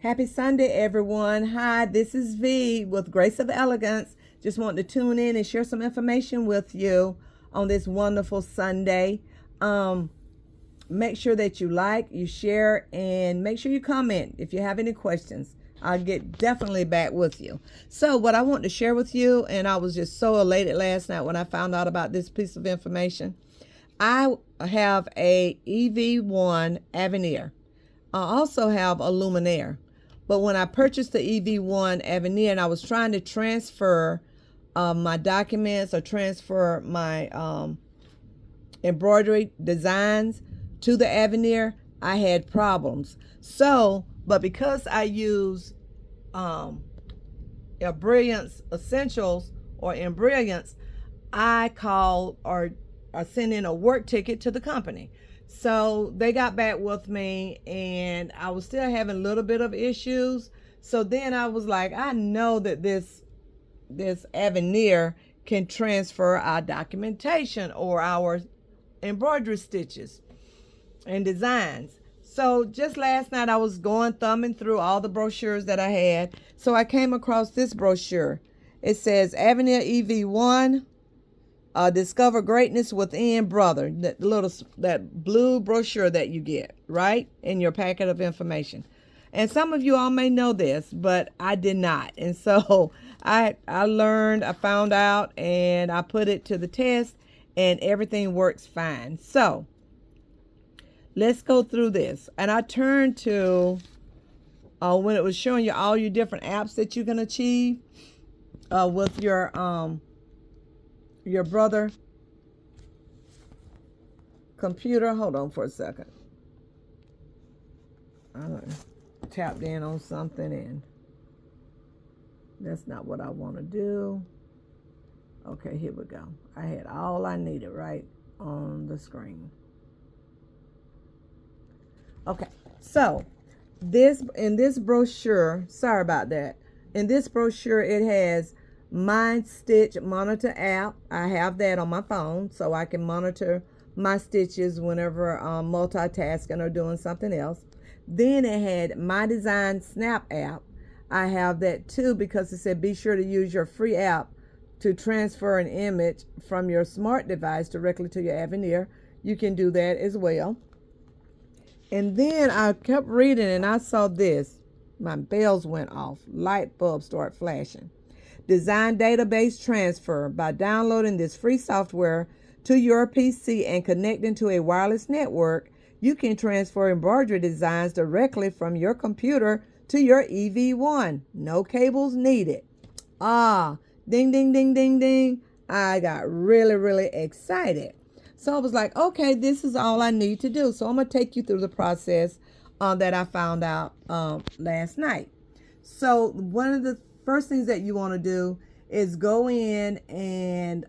Happy Sunday, everyone. Hi, this is V with Grace of Elegance. Just wanted to tune in and share some information with you on this wonderful Sunday. Make sure that you like, you share, and make sure you comment if you have any questions. I'll get definitely back with you. So what I want to share with you, and I was just so elated last night when I found out about this piece of information. I have a EV1 Aveneer. I also have a Luminaire. But when I purchased the EV1 Aveneer and I was trying to transfer my documents or transfer my embroidery designs to the Aveneer, I had problems. So, but because I use Brilliance Essentials or Embroiderers, I called or sent in a work ticket to the company. So they got back with me and I was still having a little bit of issues. So then I was like, I know that this Aveneer can transfer our documentation or our embroidery stitches and designs. So just last night I was thumbing through all the brochures that I had. So I came across this brochure. It says Aveneer EV1. Discover Greatness Within, brother. That blue brochure that you get, right, in your packet of information. And some of you all may know this, but I did not. And so I learned, I found out, and I put it to the test, and everything works fine. So let's go through this. And I turned to when it was showing you all your different apps that you can achieve with your brother computer. Hold on for a second. I tapped in on something and that's not what I want to do. Okay, here we go. I had all I needed right on the screen. Okay, so in this brochure, sorry about that. In this brochure, it has My Stitch Monitor app. I have that on my phone so I can monitor my stitches whenever I'm multitasking or doing something else. Then it had My Design Snap app. I have that too because it said be sure to use your free app to transfer an image from your smart device directly to your Aveneer. You can do that as well. And then I kept reading and I saw this. My bells went off. Light bulbs start flashing. Design database transfer. By downloading this free software to your PC and connecting to a wireless network, you can transfer embroidery designs directly from your computer to your EV1. No cables needed. Ding, ding, ding, ding, ding. I got really, really excited. So I was like, okay, this is all I need to do. So I'm going to take you through the process that I found out last night. So one of the first things that you want to do is go in and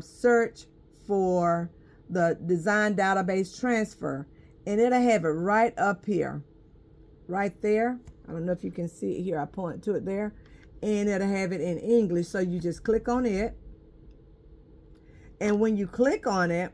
search for the design database transfer, and it'll have it right up here, right there. I don't know if you can see it here. I point to it there, and it'll have it in English. So you just click on it, and when you click on it,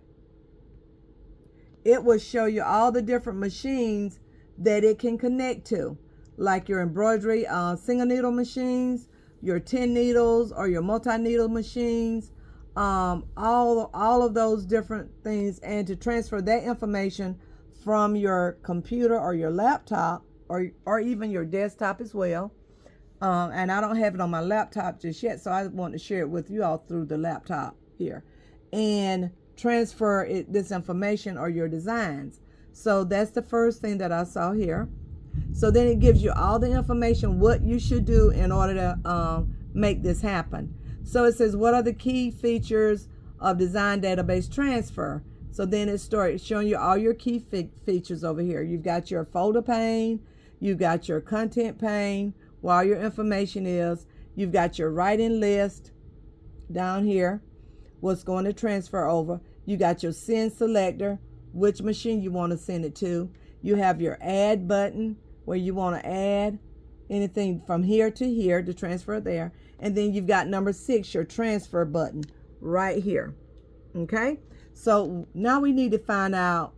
it will show you all the different machines that it can connect to, like your embroidery single needle machines, your 10 needles or your multi-needle machines, all of those different things, and to transfer that information from your computer or your laptop or even your desktop as well. And I don't have it on my laptop just yet, so I want to share it with you all through the laptop here, and transfer this information or your designs. So that's the first thing that I saw here. So then it gives you all the information, what you should do in order to make this happen. So it says, what are the key features of design database transfer? So then it starts showing you all your key features over here. You've got your folder pane, you've got your content pane, where all your information is. You've got your writing list down here, what's going to transfer over. You got your send selector, which machine you want to send it to. You have your add button where you want to add anything from here to here to transfer there. And then you've got number 6, your transfer button right here. Okay, so now we need to find out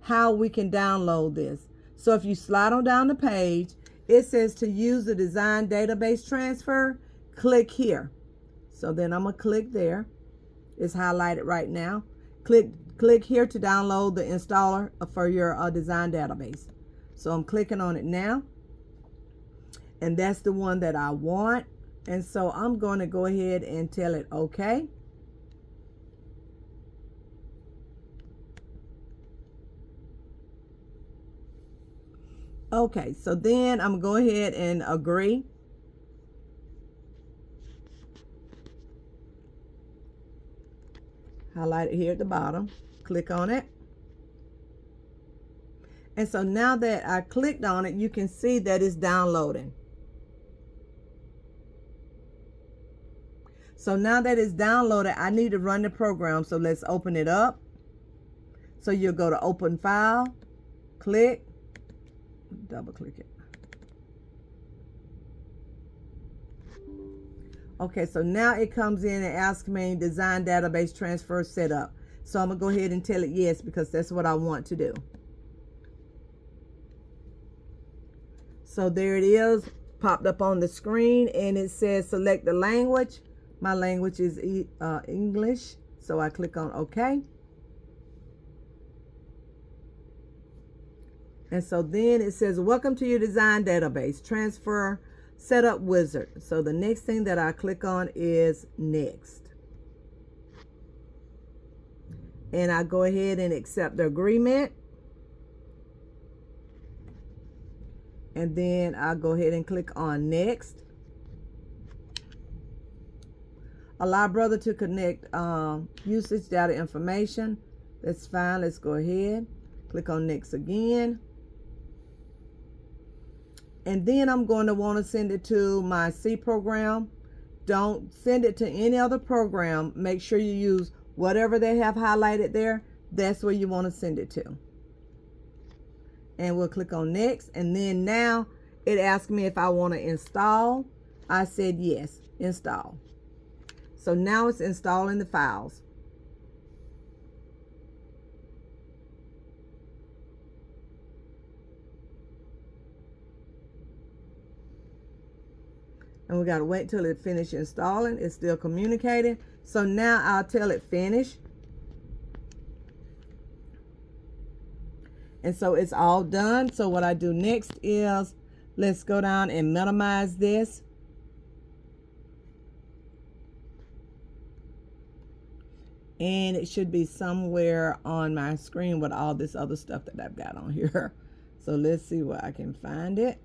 how we can download this. So if you slide on down the page, it says to use the design database transfer, click here. So then I'm going to click there. It's highlighted right now. Click here to download the installer for your design database. So I'm clicking on it now. And that's the one that I want. And so I'm going to go ahead and tell it okay. Okay, so then I'm going to go ahead and agree. Highlight it here at the bottom. Click on it. And so now that I clicked on it, you can see that it's downloading. So now that it's downloaded, I need to run the program. So let's open it up. So you'll go to open file, click, double click it. Okay, so now it comes in and asks me design database transfer setup. So I'm gonna go ahead and tell it yes, because that's what I want to do. So there it is, popped up on the screen, and it says select the language. My language is English, so I click on OK. And so then it says, welcome to your design database, transfer setup wizard. So the next thing that I click on is next. And I go ahead and accept the agreement. And then I'll go ahead and click on next. Allow brother to connect usage data information. That's fine. Let's go ahead. Click on next again. And then I'm going to want to send it to my C program. Don't send it to any other program. Make sure you use whatever they have highlighted there. That's where you want to send it to. And we'll click on next. And then now it asks me if I want to install. I said yes, install. So now it's installing the files. And we got to wait till it finishes installing. It's still communicating. So now I'll tell it finish. And so it's all done. So what I do next is, let's go down and minimize this. And it should be somewhere on my screen with all this other stuff that I've got on here. So let's see where I can find it.